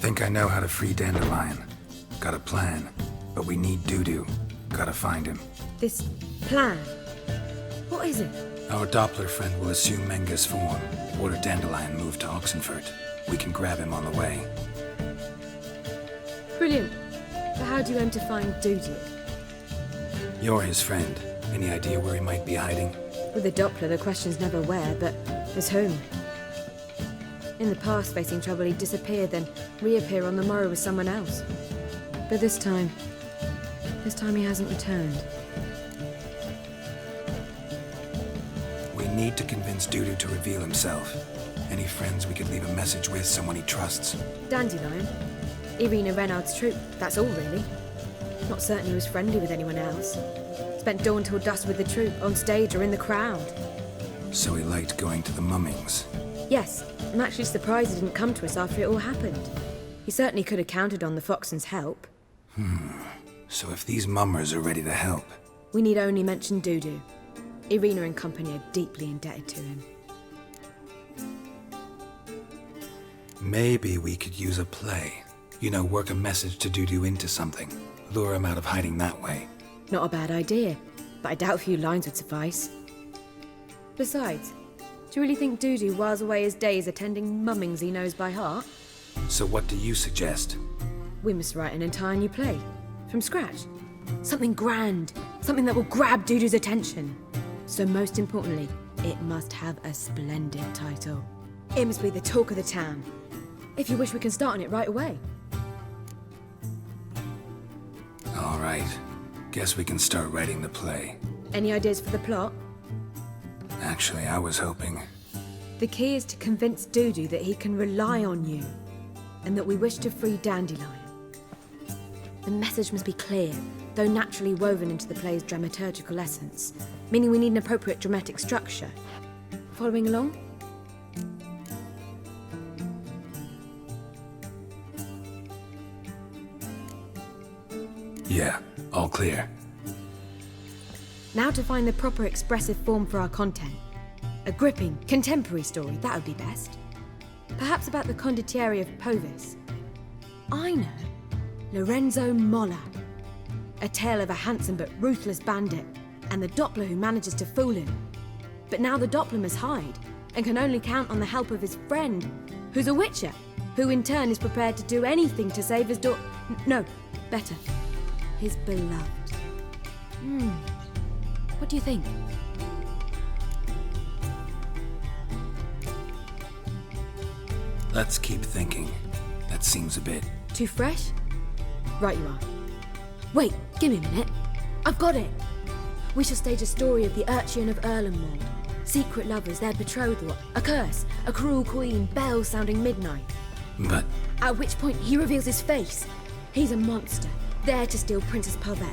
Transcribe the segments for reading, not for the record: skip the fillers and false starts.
Think I know how to free Dandelion. Got a plan, but we need Dudu. Gotta find him. This plan? What is it? Our Doppler friend will assume Menge's form. Order Dandelion moved to Oxenfurt. We can grab him on the way. Brilliant. But how do you aim to find Dudu? You're his friend. Any idea where he might be hiding? With the Doppler, the question's never where, but as whom. In the past, facing trouble, he'd disappear, then reappear on the morrow with someone else. But this time he hasn't returned. We need to convince Dudu to reveal himself. Any friends we could leave a message with, someone he trusts. Dandelion? Irina Renard's troupe, that's all really. Not certain he was friendly with anyone else. Spent dawn till dusk with the troupe, on stage or in the crowd. So he liked going to the mummings. Yes, I'm actually surprised he didn't come to us after it all happened. He certainly could have counted on the Foxen's help. So if these mummers are ready to help... We need only mention Dudu. Irina and company are deeply indebted to him. Maybe we could use a play. You know, work a message to Dudu into something. Lure him out of hiding that way. Not a bad idea, but I doubt a few lines would suffice. Besides, do you really think Dudu whiles away his days attending mummings he knows by heart? So what do you suggest? We must write an entire new play. From scratch. Something grand. Something that will grab Dudu's attention. So most importantly, it must have a splendid title. It must be the talk of the town. If you wish, we can start on it right away. All right. Guess we can start writing the play. Any ideas for the plot? Actually, I was hoping... The key is to convince Dudu that he can rely on you, and that we wish to free Dandelion. The message must be clear, though naturally woven into the play's dramaturgical essence, meaning we need an appropriate dramatic structure. Following along? Yeah, all clear. Now to find the proper expressive form for our content. A gripping, contemporary story, that would be best. Perhaps about the condottieri of Povis. I know. Lorenzo Molla. A tale of a handsome but ruthless bandit, and the Doppler who manages to fool him. But now the Doppler must hide, and can only count on the help of his friend, who's a witcher, who in turn is prepared to do anything to save his no, better. His beloved. What do you think? Let's keep thinking. That seems a bit... Too fresh? Right you are. Wait, give me a minute. I've got it! We shall stage a story of the Urchin of Erlenwald. Secret lovers, their betrothal, a curse, a cruel queen, bells sounding midnight. But... At which point he reveals his face. He's a monster, there to steal Princess Pavera.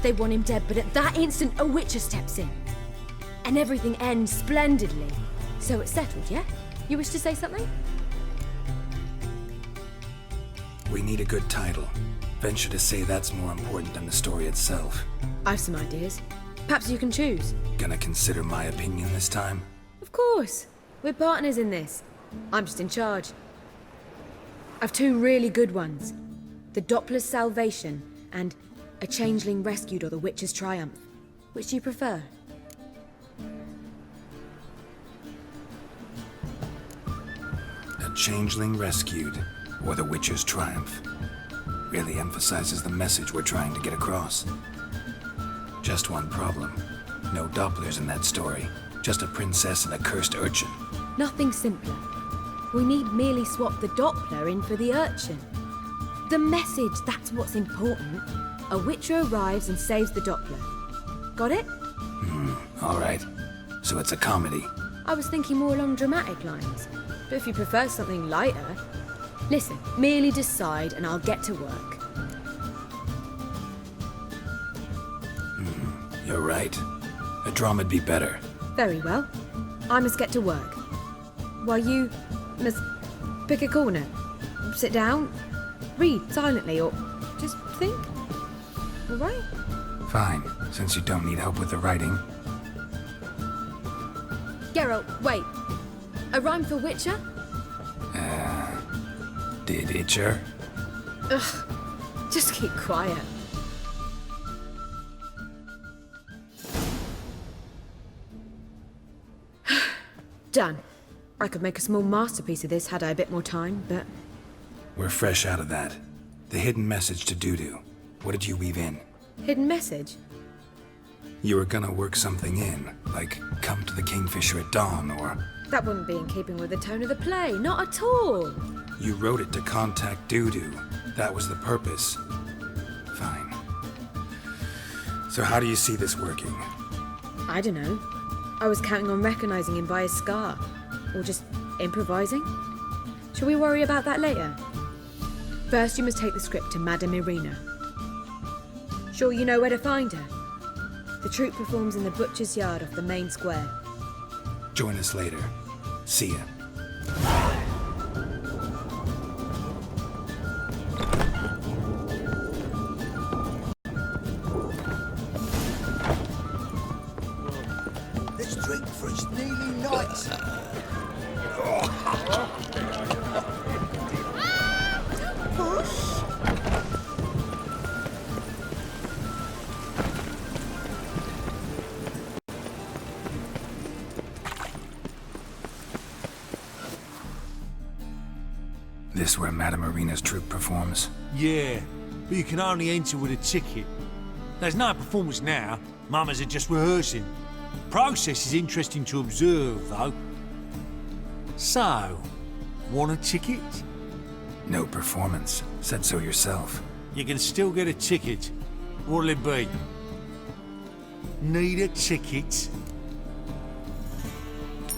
They want him dead, but at that instant a witcher steps in. And everything ends splendidly. So it's settled, yeah? You wish to say something? We need a good title. Venture to say that's more important than the story itself. I've some ideas. Perhaps you can choose. Gonna consider my opinion this time? Of course. We're partners in this. I'm just in charge. I've two really good ones. The Doppler's Salvation and A Changeling Rescued or the Witcher's Triumph. Which do you prefer? A Changeling Rescued, or the Witcher's Triumph. Really emphasizes the message we're trying to get across. Just one problem. No Dopplers in that story. Just a princess and a cursed urchin. Nothing simpler. We need merely swap the Doppler in for the urchin. The message, that's what's important. A witcher arrives and saves the Doppler. Got it? All right. So it's a comedy. I was thinking more along dramatic lines. But if you prefer something lighter... Listen, merely decide and I'll get to work. You're right. A drama'd be better. Very well. I must get to work. While you must pick a corner. Sit down, read silently, or just think. All right? Fine, since you don't need help with the writing. Geralt, wait. A rhyme for Witcher? Did Itcher? Ugh, just keep quiet. Done. I could make a small masterpiece of this had I a bit more time, but... We're fresh out of that. The hidden message to Dudu. What did you weave in? Hidden message? You were gonna work something in, like come to the Kingfisher at dawn, or... That wouldn't be in keeping with the tone of the play, not at all. You wrote it to contact Dudu. That was the purpose. Fine. So how do you see this working? I don't know. I was counting on recognizing him by his scar. Or just improvising. Shall we worry about that later? First, you must take the script to Madame Irina. Sure you know where to find her? The troupe performs in the butcher's yard off the main square. Join us later. See ya. Let's drink for it's nearly night. Push. This where Madame Irina's troupe performs? Yeah, but you can only enter with a ticket. There's no performance now. Mamas are just rehearsing. Process is interesting to observe, though. So, want a ticket? No performance. Said so yourself. You can still get a ticket. What'll it be? Need a ticket?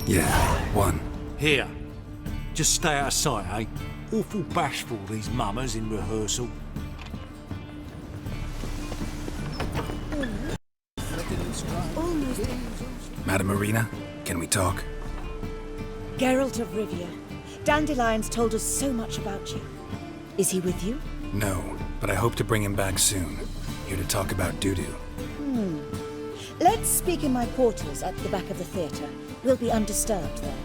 Yeah, one. Here. Just stay out of sight, eh? Awful bashful, these mamas in rehearsal. Madame Irina, can we talk? Geralt of Rivia. Dandelion's told us so much about you. Is he with you? No, but I hope to bring him back soon. Here to talk about Dudu. Let's speak in my quarters at the back of the theatre. We'll be undisturbed there.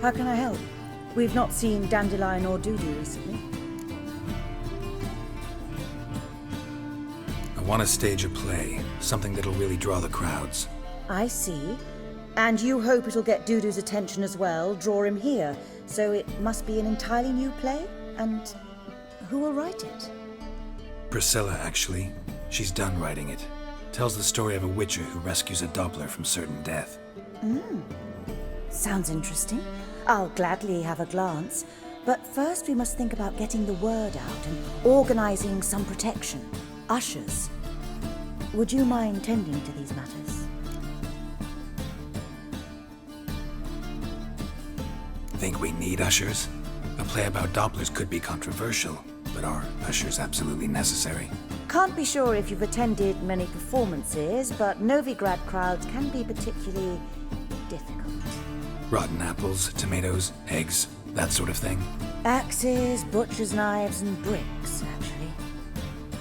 How can I help? We've not seen Dandelion or Dudu recently. I want to stage a play, something that'll really draw the crowds. I see. And you hope it'll get Dudu's attention as well, draw him here. So it must be an entirely new play? And who will write it? Priscilla, actually. She's done writing it. Tells the story of a witcher who rescues a doppler from certain death. Sounds interesting. I'll gladly have a glance. But first we must think about getting the word out and organizing some protection. Ushers. Would you mind tending to these matters? Think we need ushers? A play about dopplers could be controversial, but are ushers absolutely necessary? Can't be sure if you've attended many performances, but Novigrad crowds can be particularly difficult. Rotten apples, tomatoes, eggs, that sort of thing? Axes, butcher's knives, and bricks, actually.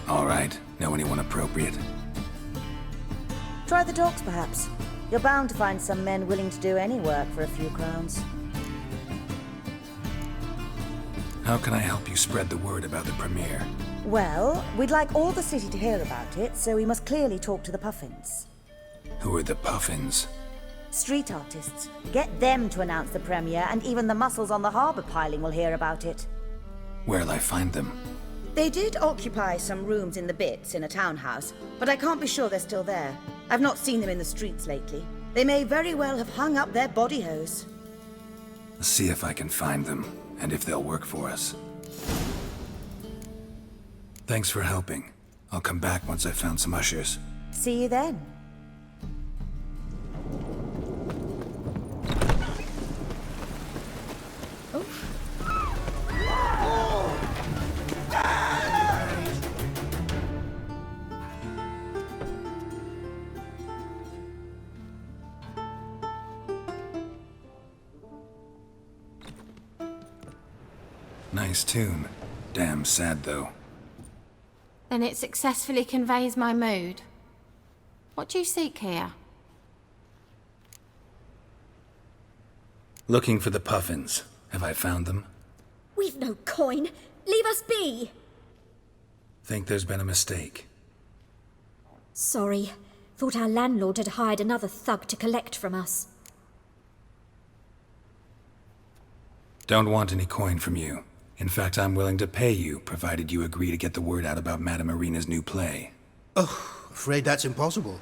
All right. Know anyone appropriate? Try the docks, perhaps. You're bound to find some men willing to do any work for a few crowns. How can I help you spread the word about the premiere? Well, we'd like all the city to hear about it, so we must clearly talk to the Puffins. Who are the Puffins? Street artists. Get them to announce the premiere, and even the muscles on the harbour piling will hear about it. Where'll I find them? They did occupy some rooms in the Bits in a townhouse, but I can't be sure they're still there. I've not seen them in the streets lately. They may very well have hung up their body hose. I'll see if I can find them, and if they'll work for us. Thanks for helping. I'll come back once I've found some ushers. See you then. Nice tune. Damn sad, though. Then it successfully conveys my mood. What do you seek here? Looking for the puffins. Have I found them? We've no coin. Leave us be. Think there's been a mistake. Sorry. Thought our landlord had hired another thug to collect from us. Don't want any coin from you. In fact, I'm willing to pay you, provided you agree to get the word out about Madame Irina's new play. Oh, afraid that's impossible.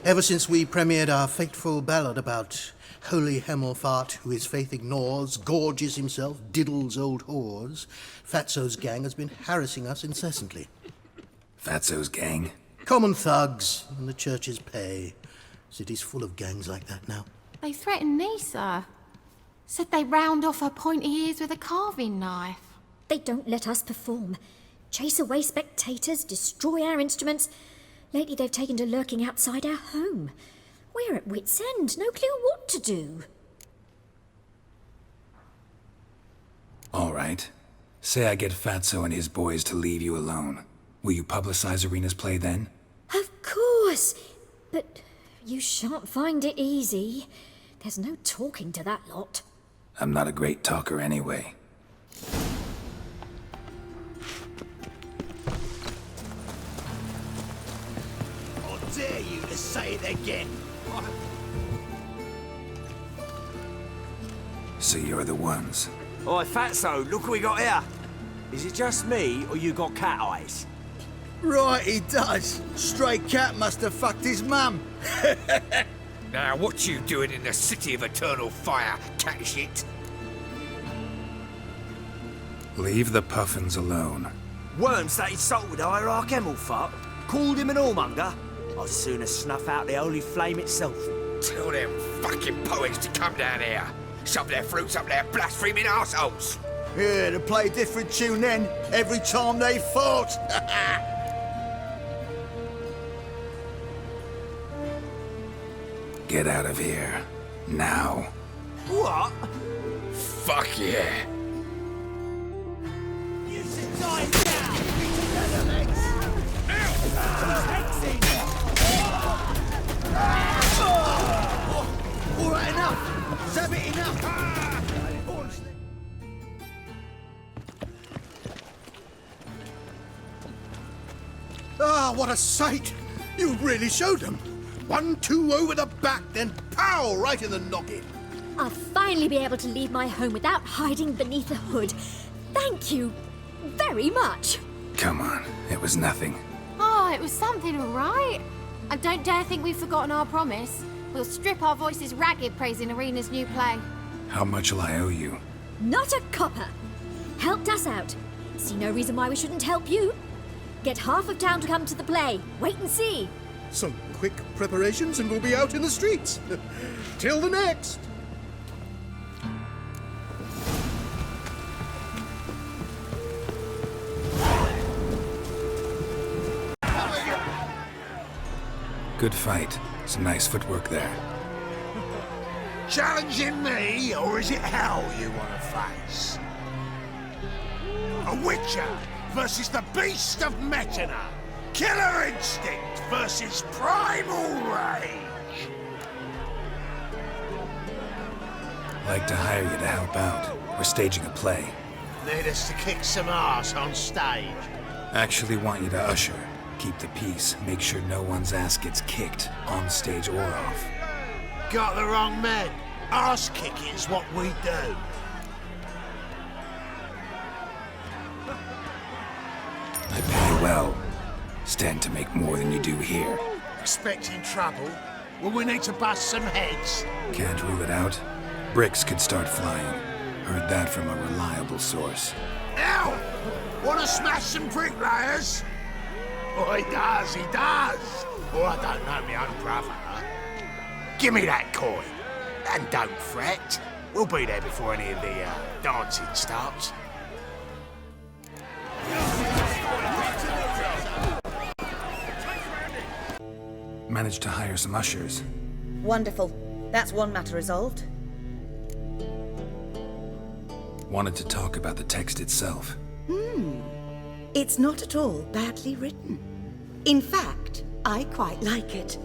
Ever since we premiered our fateful ballad about holy Hemelfart, who his faith ignores, gorges himself, diddles old whores, Fatso's gang has been harassing us incessantly. Fatso's gang? Common thugs, and the church's pay. City's full of gangs like that now. They threatened me, sir. Said they round off her pointy ears with a carving knife. They don't let us perform. Chase away spectators, destroy our instruments. Lately they've taken to lurking outside our home. We're at wit's end, no clue what to do. All right. Say I get Fatso and his boys to leave you alone. Will you publicize Irina's play then? Of course, but you shan't find it easy. There's no talking to that lot. I'm not a great talker anyway. I'll dare you to say it again. So you're the ones. Oi, Fatso, look what we got here. Is it just me, or you got cat eyes? Right, he does. Stray cat must have fucked his mum. Now, what you doing in the city of eternal fire, cat shit? Leave the puffins alone. Worms that insulted Hierarch Hemelfart, called him an whoremonger. I'd sooner snuff out the holy flame itself. Tell them fucking poets to come down here. Shove their fruits up their blaspheming arseholes. Yeah, to play a different tune then, every time they fought. Get out of here. Now. What? Fuck yeah. You should die now. Together, legs. All right, enough. Zab it enough. Ah, what a sight! You really showed them. 1-2 over the back, then pow, right in the noggin. I'll finally be able to leave my home without hiding beneath a hood. Thank you very much. Come on, it was nothing. Oh, it was something, all right. And don't dare think we've forgotten our promise. We'll strip our voices ragged praising Irina's new play. How much will I owe you? Not a copper. Helped us out. See no reason why we shouldn't help you. Get half of town to come to the play. Wait and see. Some quick preparations and we'll be out in the streets. Till the next. Good fight. Some nice footwork there. Challenging me, or is it hell you want to face? A witcher versus the beast of Metina. Killer instinct versus primal rage. Like to hire you to help out. We're staging a play. Need us to kick some ass on stage. Actually want you to usher. Keep the peace. Make sure no one's ass gets kicked, on stage or off. Got the wrong man. Ass kicking's what we do. I pay well. Stand to make more than you do here. Expecting trouble? Well, we need to bust some heads. Can't rule it out. Bricks could start flying. Heard that from a reliable source. Ow! Wanna smash some bricklayers? Oh, he does, he does. Oh, I don't know my own brother. Give me that coin. And don't fret. We'll be there before any of the dancing starts. Managed to hire some ushers. Wonderful. That's one matter resolved. Wanted to talk about the text itself. It's not at all badly written. In fact, I quite like it.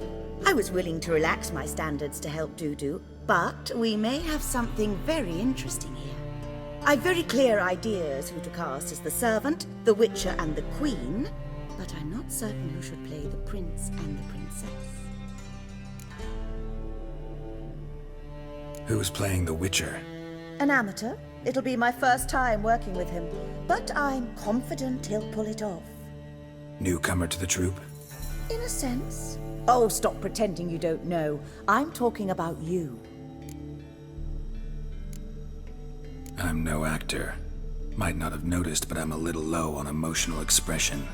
I was willing to relax my standards to help Dudu, But we may have something very interesting here. I've very clear ideas who to cast as the servant, the witcher, and the queen, but I'm not certain who should play the prince and the princess. Who's playing the Witcher? An amateur. It'll be my first time working with him, but I'm confident he'll pull it off. Newcomer to the troupe? In a sense. Oh, stop pretending you don't know. I'm talking about you. I'm no actor. Might not have noticed, but I'm a little low on emotional expression.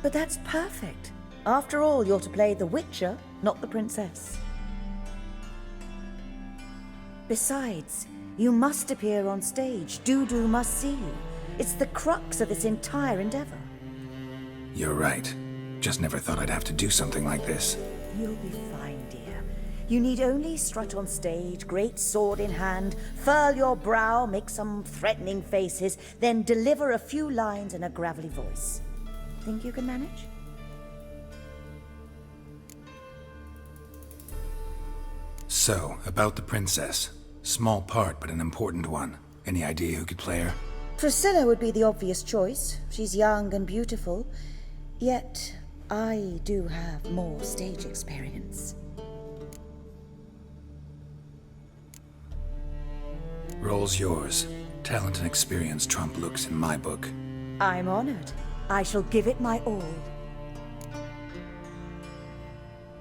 But that's perfect. After all, you're to play the Witcher, not the princess. Besides, you must appear on stage. Dudu must see you. It's the crux of this entire endeavor. You're right. Just never thought I'd have to do something like this. You'll be fine, dear. You need only strut on stage, great sword in hand, furl your brow, make some threatening faces, then deliver a few lines in a gravelly voice. Think you can manage? So, about the princess. Small part, but an important one. Any idea who could play her? Priscilla would be the obvious choice. She's young and beautiful. Yet, I do have more stage experience. Role's yours. Talent and experience trump looks in my book. I'm honored. I shall give it my all.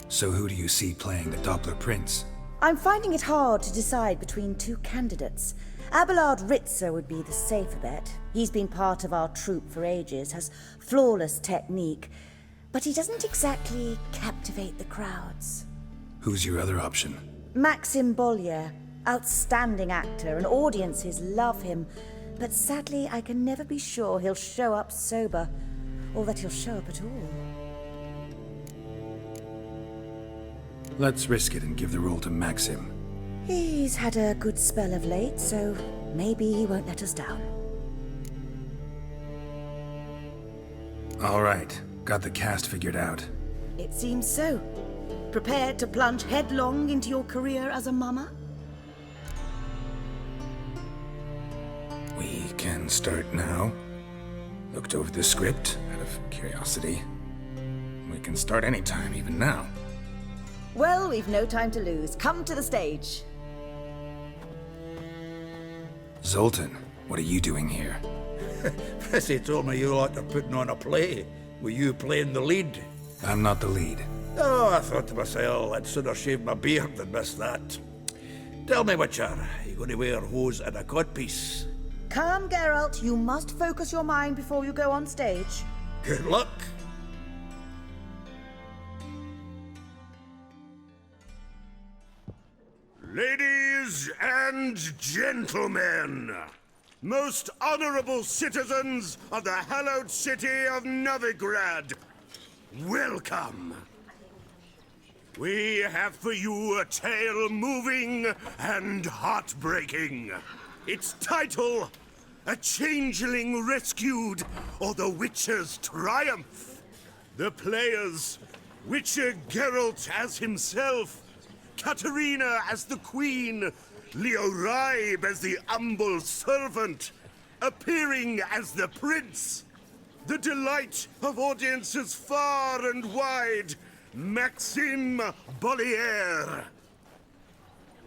So who do you see playing the Doppler Prince? I'm finding it hard to decide between two candidates. Abelard Ritzer would be the safer bet. He's been part of our troupe for ages, has flawless technique, but he doesn't exactly captivate the crowds. Who's your other option? Maxim Bollier, outstanding actor, and audiences love him, but sadly I can never be sure he'll show up sober, or that he'll show up at all. Let's risk it and give the role to Maxim. He's had a good spell of late, so maybe he won't let us down. All right, got the cast figured out. It seems so. Prepared to plunge headlong into your career as a mama? We can start now. Looked over the script out of curiosity. We can start anytime, even now. Well, we've no time to lose. Come to the stage. Zoltan, what are you doing here? Prissy told me you lot are putting on a play. Were you playing the lead? I'm not the lead. Oh, I thought to myself, I'd sooner shave my beard than miss that. Tell me, Witcher, are you going to wear hose and a codpiece? Calm, Geralt. You must focus your mind before you go on stage. Good luck. Ladies and gentlemen, most honorable citizens of the hallowed city of Novigrad, welcome. We have for you a tale moving and heartbreaking. Its title, A Changeling Rescued, or The Witcher's Triumph. The players, Witcher Geralt as himself, Katerina as the queen, Leo Raib as the humble servant, appearing as the prince, the delight of audiences far and wide, Maxim Bollier.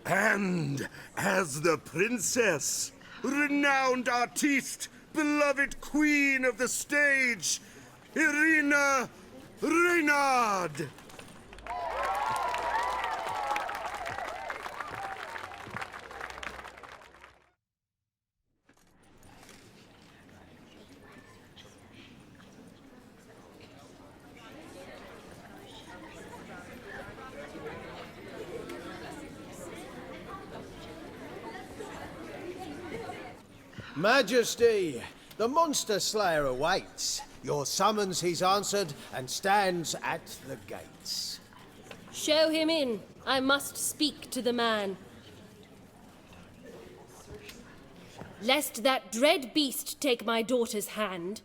And as the princess, renowned artiste, beloved queen of the stage, Irina Reynard. Majesty, the monster slayer awaits. Your summons he's answered and stands at the gates. Show him in. I must speak to the man. Lest that dread beast take my daughter's hand.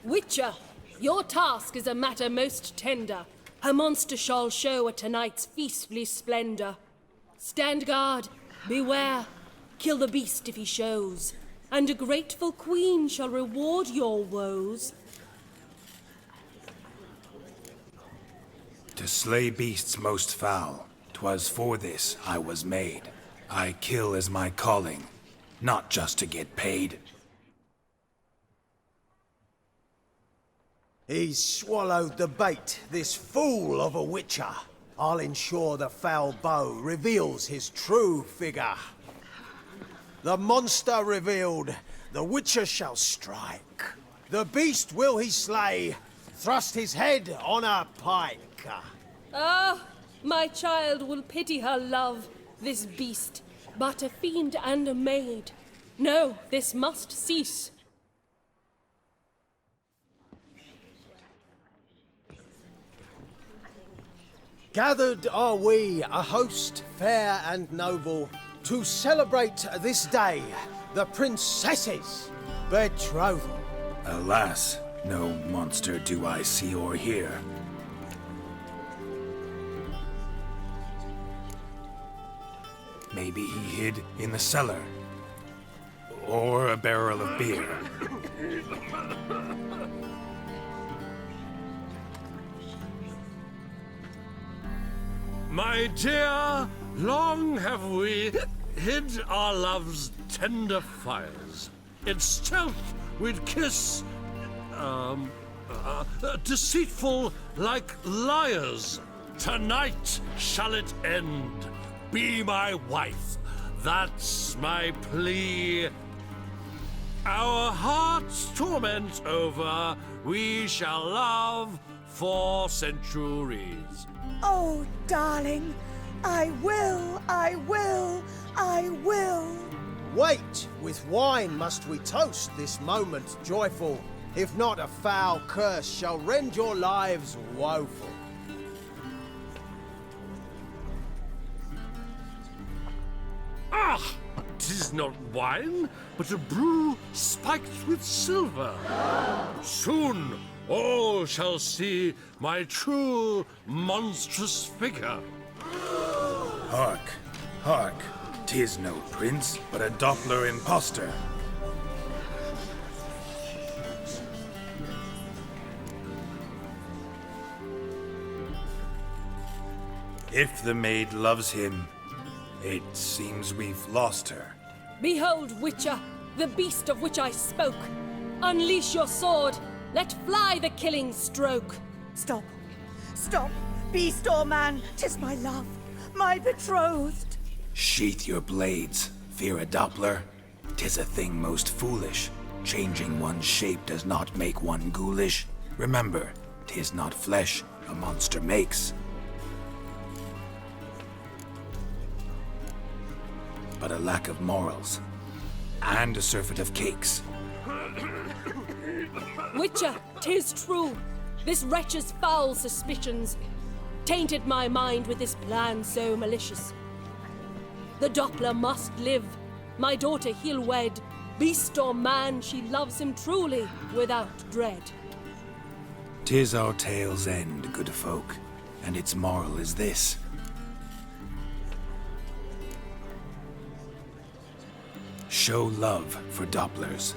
Witcher, your task is a matter most tender. Her monster shall show at tonight's feastly splendor. Stand guard, beware, kill the beast if he shows, and a grateful queen shall reward your woes. To slay beasts most foul, 'twas for this I was made. I kill as my calling, not just to get paid. He's swallowed the bait, this fool of a witcher. I'll ensure the foul bow reveals his true figure. The monster revealed, the witcher shall strike. The beast will he slay, thrust his head on a pike. Ah, my child will pity her love, this beast, but a fiend and a maid. No, this must cease. Gathered are we, a host fair and noble, to celebrate this day, the princess's betrothal. Alas, no monster do I see or hear. Maybe he hid in the cellar. Or a barrel of beer. My dear, long have we hid our love's tender fires. In stealth we'd kiss, deceitful like liars. Tonight shall it end. Be my wife, that's my plea. Our hearts' torment over, we shall love for centuries. Oh, darling, I will, I will, I will. Wait, with wine must we toast this moment joyful. If not, a foul curse shall rend your lives woeful. Ah! 'Tis not wine, but a brew spiked with silver. Soon all shall see my true monstrous figure. Hark, hark, 'tis no prince, but a doppler impostor. If the maid loves him, it seems we've lost her. Behold, Witcher, the beast of which I spoke. Unleash your sword. Let fly the killing stroke. Stop. Stop. Beast or man, 'tis my love, my betrothed. Sheath your blades, fear a doppler. 'Tis a thing most foolish. Changing one's shape does not make one ghoulish. Remember, 'tis not flesh a monster makes, but a lack of morals, and a surfeit of cakes. Witcher, 'tis true. This wretch's foul suspicions tainted my mind with this plan so malicious. The doppler must live. My daughter he'll wed. Beast or man, she loves him truly, without dread. 'Tis our tale's end, good folk, and its moral is this. Show love for dopplers,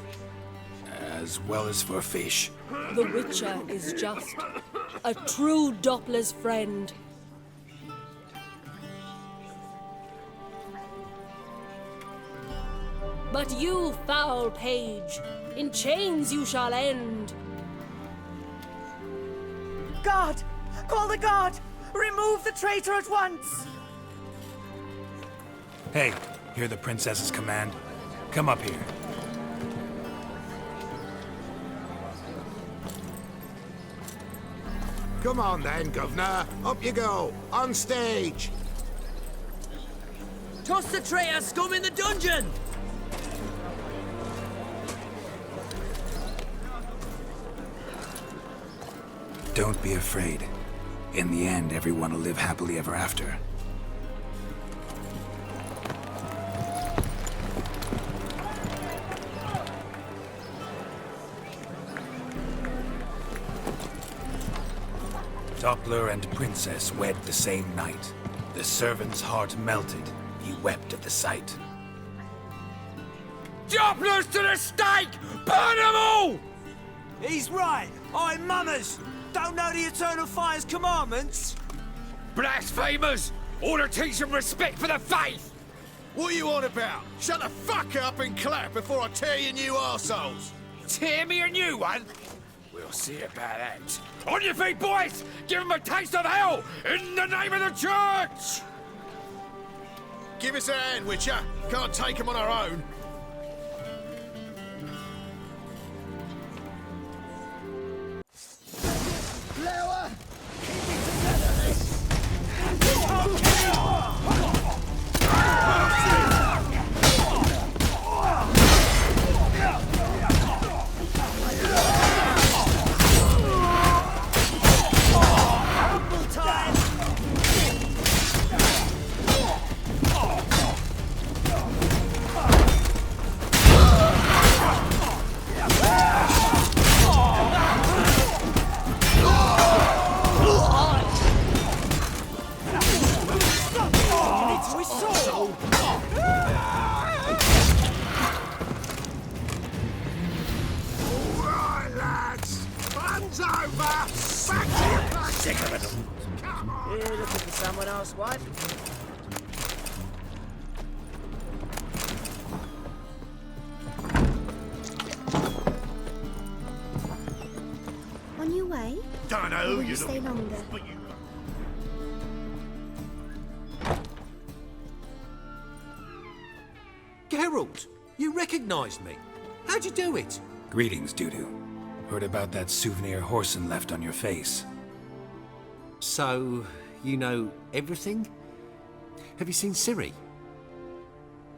as well as for fish. The Witcher is just a true doppler's friend. But you, foul page, in chains you shall end. Guard! Call the guard! Remove the traitor at once! Hey, hear the princess's command? Come up here. Come on then, Governor. Up you go. On stage. Toss the traitor scum in the dungeon! Don't be afraid. In the end, everyone will live happily ever after. Doppler and Princess wed the same night. The servant's heart melted. He wept at the sight. Dopplers to the stake! Burn them all! He's right. I'm mummers. Don't know the Eternal Fire's commandments. Blasphemers! Order teach them respect for the faith! What are you on about? Shut the fuck up and clap before I tear you new arseholes! Tear me a new one? We'll see about that. On your feet, boys! Give them a taste of hell in the name of the church! Give us a hand, Witcher. Can't take them on our own. Lower! Keep it together, this! On your way? Don't know Or who will you you stay longer? Geralt, you recognised me. How'd you do it? Greetings, Dudu. Heard about that souvenir Whoreson left on your face. So, you know everything? Have you seen Ciri?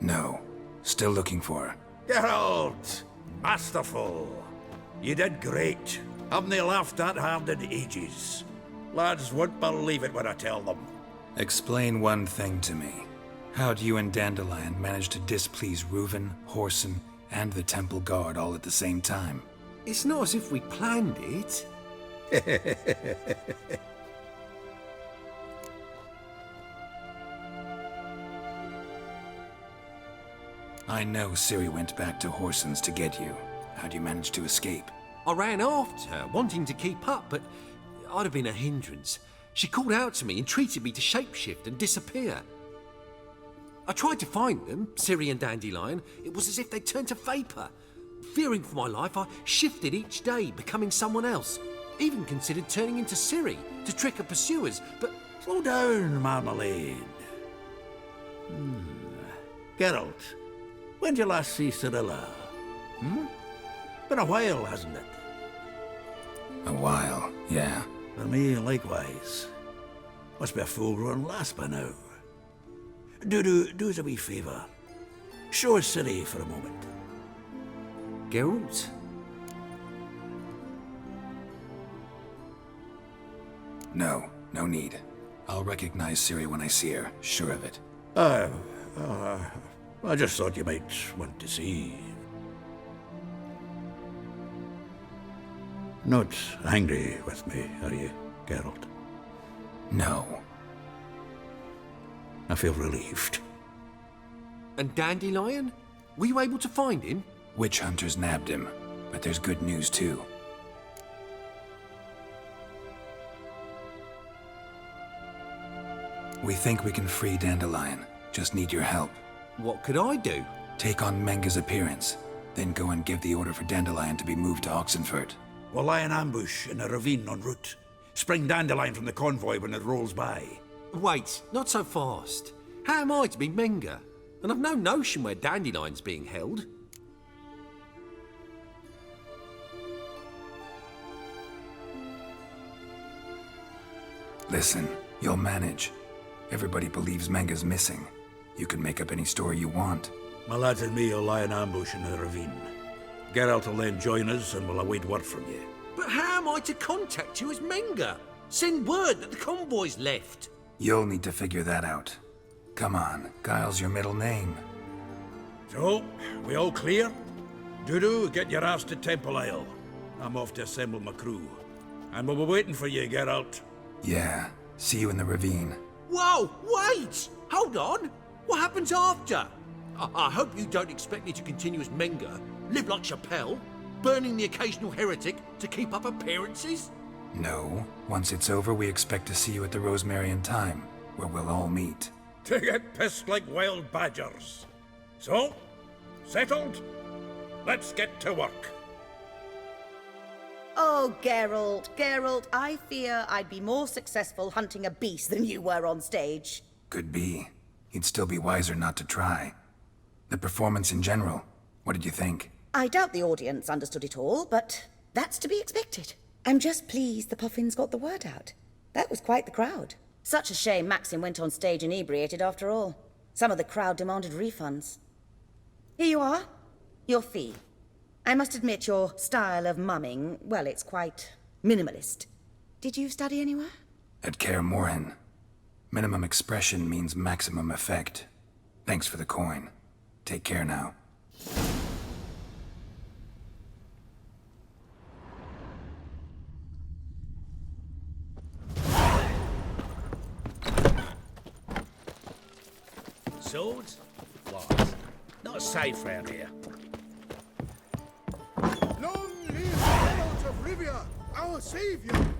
No. Still looking for her. Geralt! Masterful! You did great. Haven't they laughed that hard in ages? Lads won't believe it when I tell them. Explain one thing to me. How'd you and Dandelion manage to displease Reuven, Whoreson, and the Temple Guard all at the same time? It's not as if we planned it. I know Ciri went back to Whoreson's to get you. How'd you manage to escape? I ran after her, wanting to keep up, but I'd have been a hindrance. She called out to me, entreated me to shapeshift and disappear. I tried to find them, Ciri and Dandelion. It was as if they'd turned to vapour. Fearing for my life, I shifted each day, becoming someone else. Even considered turning into Ciri to trick her pursuers, but... Slow down, Marmalade. Geralt, when did you last see Cirilla? Been a while, hasn't it? A while, yeah. For me, likewise. Must be a full-grown lass by now. Dudu, do us a wee favour. Show us Ciri for a moment. Geralt? No, no need. I'll recognize Ciri when I see her, sure of it. I just thought you might want to see. Not angry with me, are you, Geralt? No. I feel relieved. And Dandelion? Were you able to find him? Witch hunters nabbed him, but there's good news too. We think we can free Dandelion. Just need your help. What could I do? Take on Menge's appearance, then go and give the order for Dandelion to be moved to Oxenfurt. We'll lie in ambush in a ravine en route. Spring Dandelion from the convoy when it rolls by. Wait, not so fast. How am I to be Menge? And I've no notion where Dandelion's being held. Listen, you'll manage. Everybody believes Menge's missing. You can make up any story you want. My lads and me will lie in ambush in the ravine. Geralt will then join us and we'll await word from you. But how am I to contact you as Menge? Send word that the convoy's left. You'll need to figure that out. Come on, Guile's your middle name. So, we all clear? Dudu, get your ass to Temple Isle. I'm off to assemble my crew. And we'll be waiting for you, Geralt. Yeah, see you in the ravine. Whoa, wait! Hold on! What happens after? I hope you don't expect me to continue as Menge, live like Chappelle, burning the occasional heretic to keep up appearances? No, once it's over, we expect to see you at the Rosemary and Thyme, where we'll all meet. To get pissed like wild badgers. So, settled? Let's get to work. Oh, Geralt, I fear I'd be more successful hunting a beast than you were on stage. Could be. You'd still be wiser not to try. The performance in general, what did you think? I doubt the audience understood it all, but that's to be expected. I'm just pleased the Puffins got the word out. That was quite the crowd. Such a shame Maxim went on stage inebriated after all. Some of the crowd demanded refunds. Here you are. Your fee. I must admit your style of mumming, well, it's quite minimalist. Did you study anywhere? At Kaer Morhen. Minimum expression means maximum effect. Thanks for the coin. Take care now. Swords? Lies. Not safe round here. Long live Geralt of Rivia, our savior!